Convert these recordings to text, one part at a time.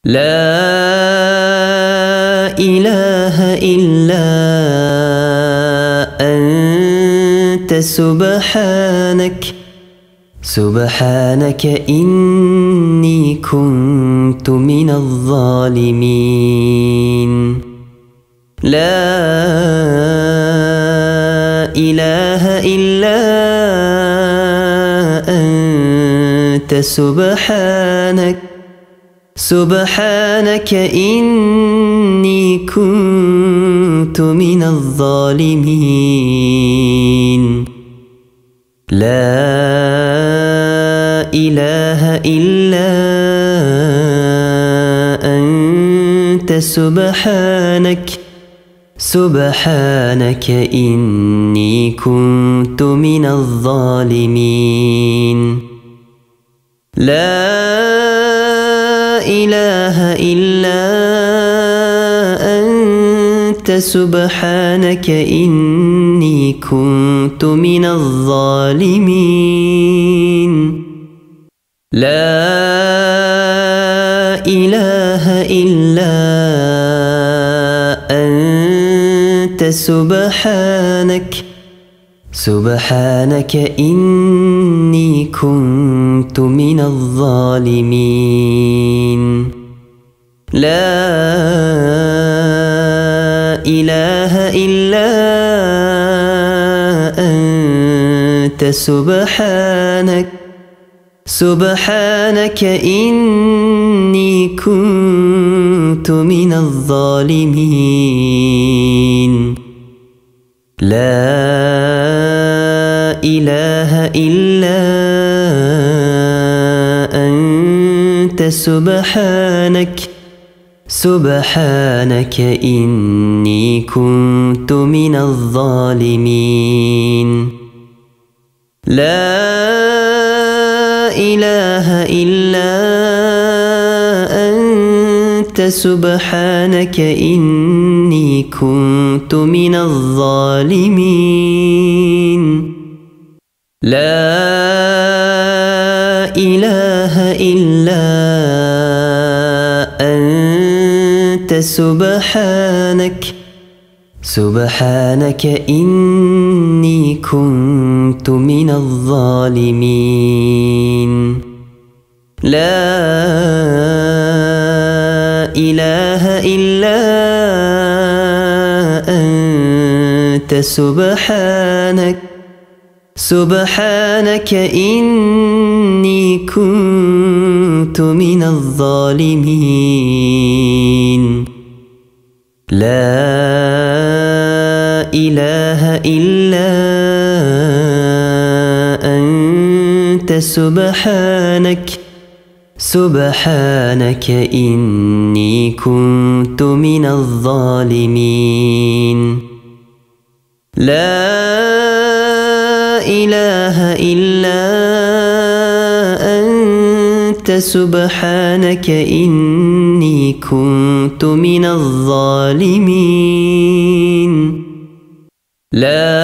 لا إله إلا أنت سبحانك إني كنت من الظالمين. لا إله إلا أنت سبحانك إني كنت من الظالمين. لا إله إلا أنت سبحانك إني كنت من الظالمين. لا إله إلا أنت سبحانك إني كنت من الظالمين. لا إله إلا أنت سبحانك إني كنت من الظالمين. لا إله إلا أنت سبحانك إني كنت من الظالمين. لا إله إلا أنت سبحانك إني كنت من الظالمين. لا إله إلا أنت سبحانك إني كنت من الظالمين. لا إله إلا أنت سبحانك إني كنت من الظالمين. لا إله إلا أنت سبحانك إني كنت من الظالمين. لا إله إلا أنت سبحانك إني كنت من الظالمين. لا إله إلا أنت سبحانك إني كنت من الظالمين. لا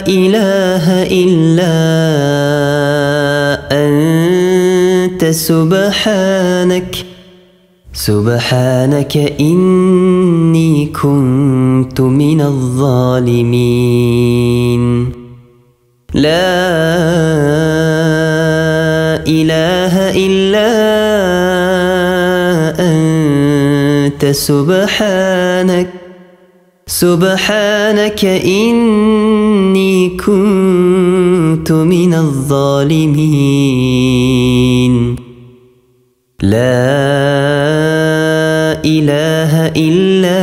إله إلا أنت سبحانك إني كنت من الظالمين. لا إله إلا أنت سبحانك إني كنت من الظالمين. لا إله إلا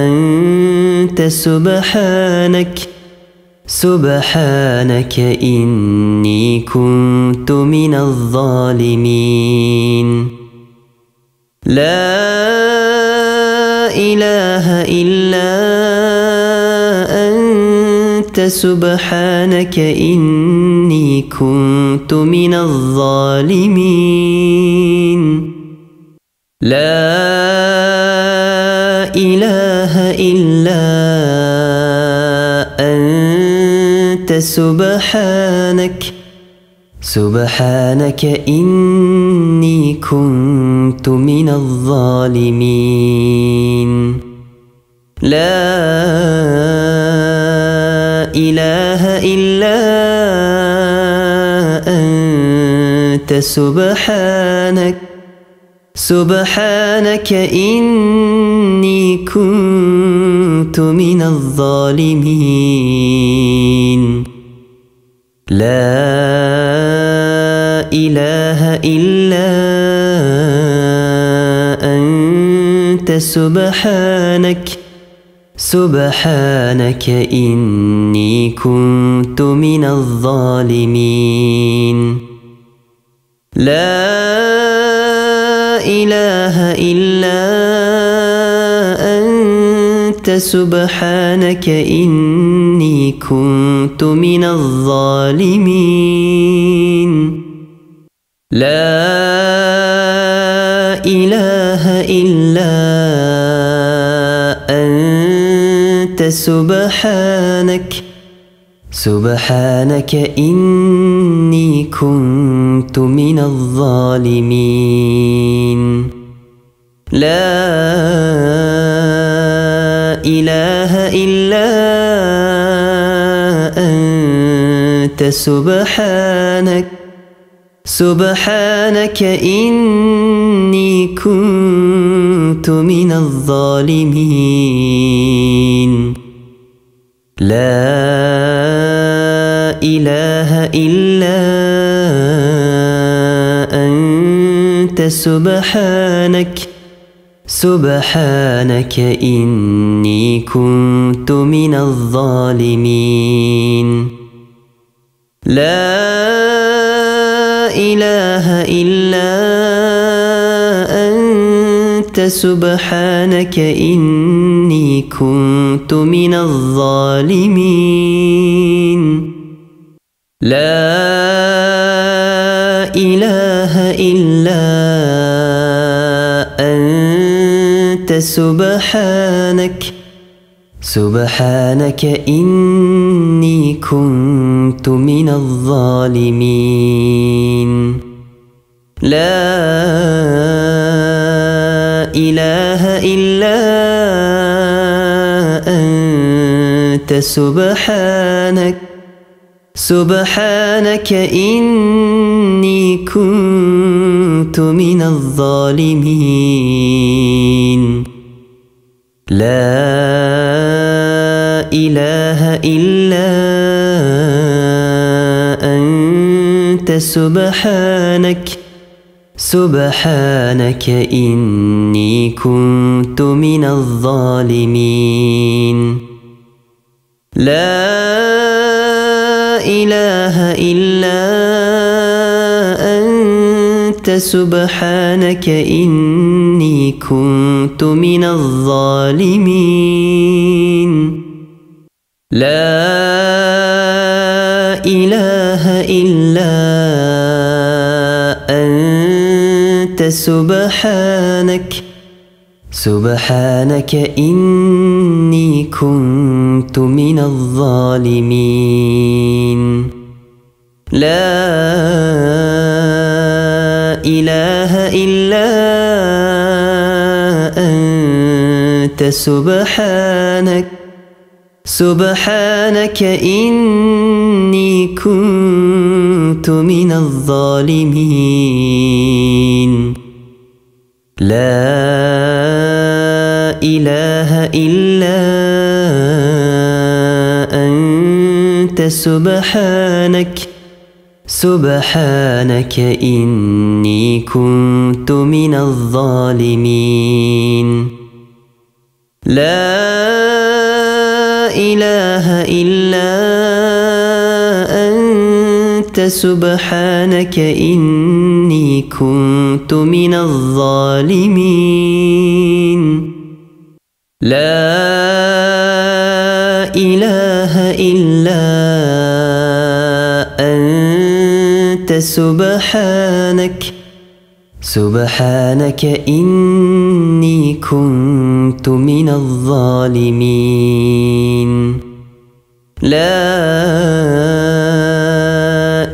أنت سبحانك إني كنت من الظالمين. لا إله إلا أنت سبحانك إني كنت من الظالمين. لا إله إلا أنت سبحانك إني كنت من الظالمين لا إله إلا أنت سبحانك إني كنت من الظالمين لا إله إلا أنت سبحانك إني كنت من الظالمين لا إله إلا أنت سبحانك إني كنت من الظالمين لا إله إلا أنت سبحانك إني كنت من الظالمين لا إله إلا أنت سبحانك إني كنت من الظالمين لا إله إلا أنت سبحانك إني كنت من الظالمين لا إله إلا أنت سبحانك إني كنت من الظالمين لا إله إلا أنت سبحانك إني كنت من الظالمين لا إله إلا أنت سبحانك إني كنت من الظالمين لا إله إلا أنت سبحانك إني كنت من الظالمين لا إله إلا أنت سبحانك إني كنت من الظالمين لا إله إلا أنت سبحانك إني كنت من الظالمين لا إله إلا أنت سبحانك إني كنت من الظالمين لا إله إلا أنت سبحانك إني كنت من الظالمين لا إله إلا أنت سبحانك إني كنت من الظالمين لا إله إلا أنت سبحانك إني كنت من الظالمين لا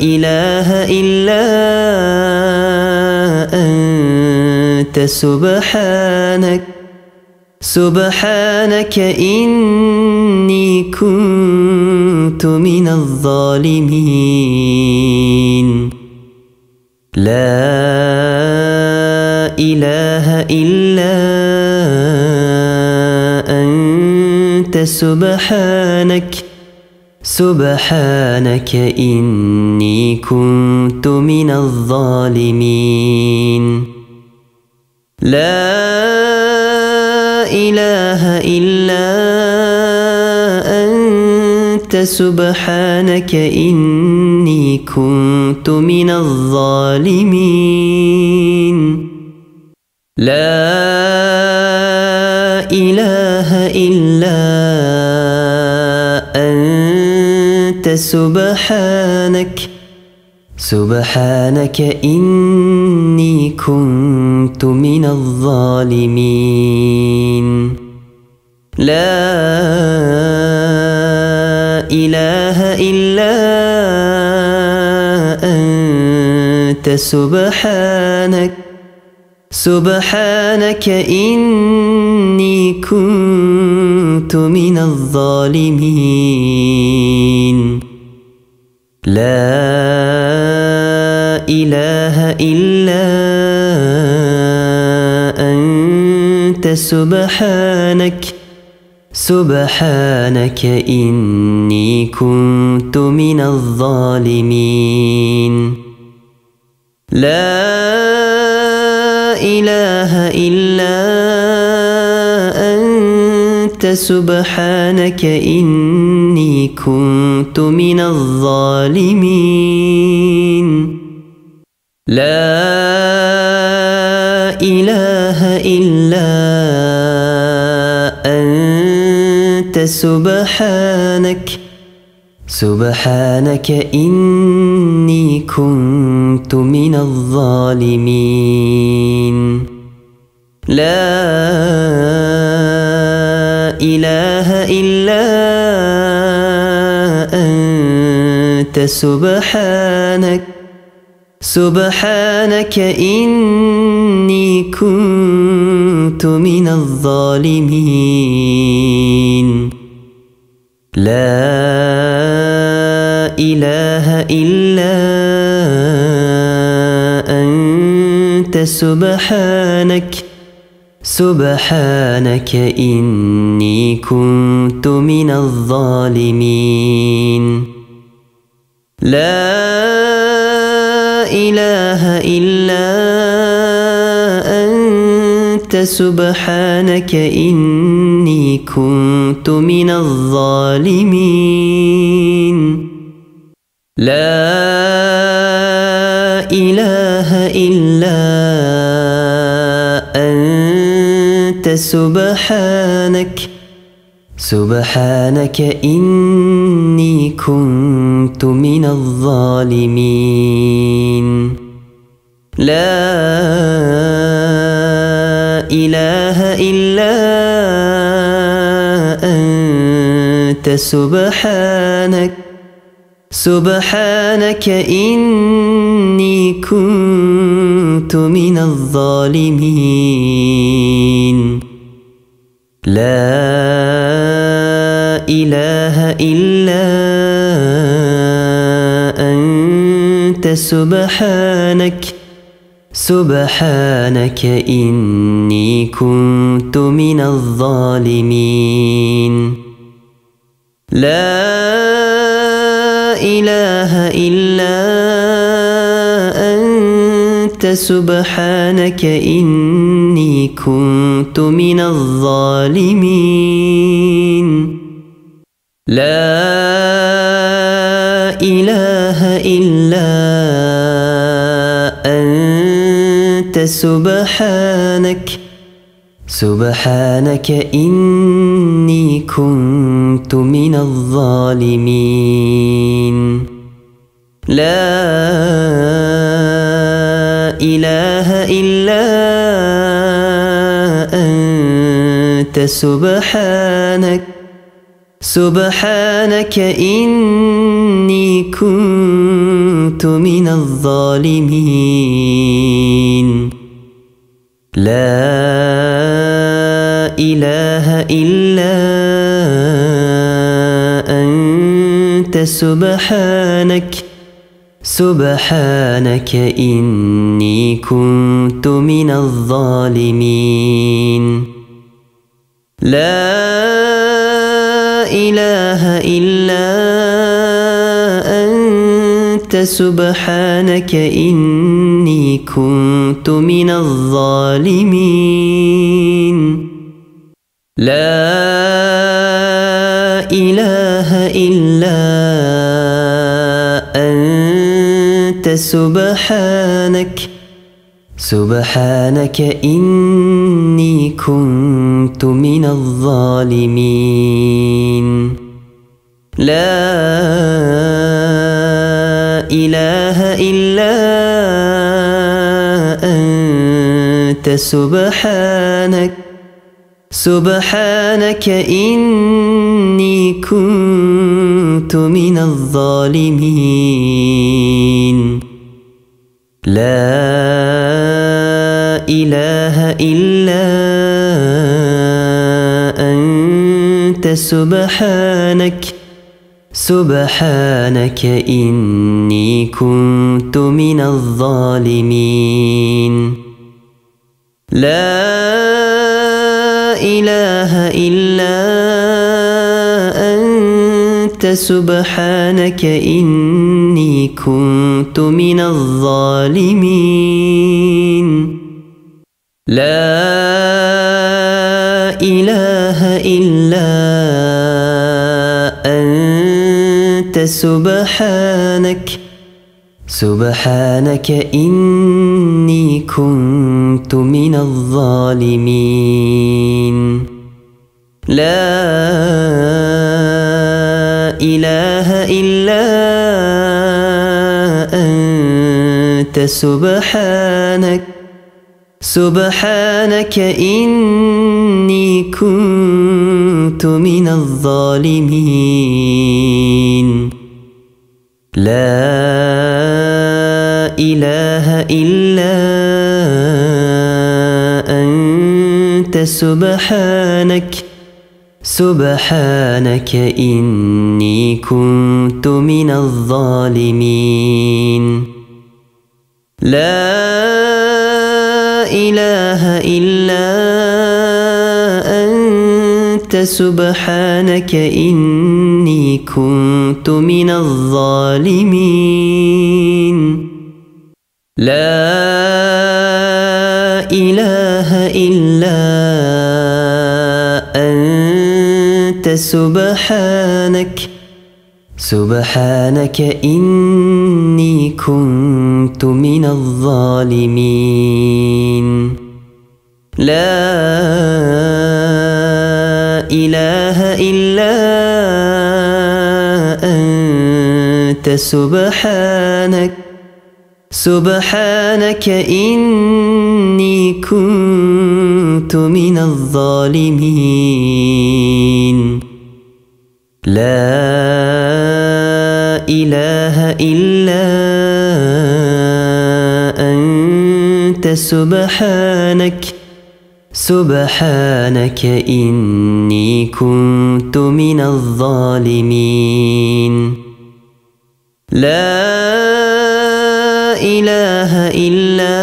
إله إلا أنت سبحانك إني كنت من الظالمين لا إله إلا أنت سبحانك إني كنت من الظالمين لا إله إلا أنت سبحانك إني كنت من الظالمين لا إله إلا أنت سبحانك إني كنت من الظالمين لا إله إلا أنت سبحانك إني كنت من الظالمين لا إله إلا أنت سبحانك إني كنت من الظالمين لا إله إلا أنت سبحانك إني كنت من الظالمين لا إله إلا أنت سبحانك إني كنت من الظالمين لا إله إلا أنت سبحانك إني كنت من الظالمين لا إله إلا أنت سبحانك إني كنت من الظالمين لا إله إلا أنت سبحانك إني كنت من الظالمين لا إله إلا أنت سبحانك إني كنت من الظالمين لا إله إلا أنت سبحانك إني كنت من الظالمين لا إله إلا أنت سبحانك إني كنت من الظالمين لا إله إلا أنت سبحانك إني كنت من الظالمين لا إله إلا أنت سبحانك إني كنت من الظالمين لا إله إلا أنت سبحانك إني كنت كنت من الظالمين لا إله إلا أنت سبحانك إني كنت من الظالمين لا إله إلا أنت سبحانك إني كنت من الظالمين لا إله إلا أنت سبحانك إني كنت من الظالمين لا إله إلا أنت سبحانك إني كنت من الظالمين لا إله إلا أنت سبحانك إني كنت من الظالمين لا إله إلا أنت سبحانك إني كنت من الظالمين لا إله إلا أنت سبحانك إني كنت من الظالمين لا إله إلا أنت سبحانك إني كنت من الظالمين لا إله إلا أنت سبحانك إني كنت من الظالمين لا إله إلا أنت سبحانك إني كنت من الظالمين لا إله إلا أنت سبحانك إني كنت من الظالمين لا إله إلا أنت سبحانك إني كنت من الظالمين لا إله إلا أنت سبحانك إني كنت من الظالمين لا إله إلا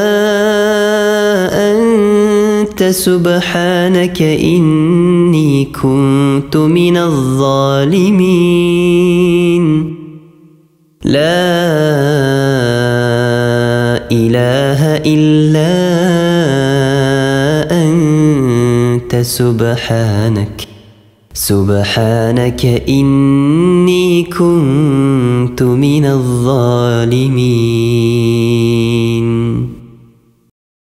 أنت سبحانك إني كنت من الظالمين لا إله إلا أنت سبحانك إني كنت من الظالمين.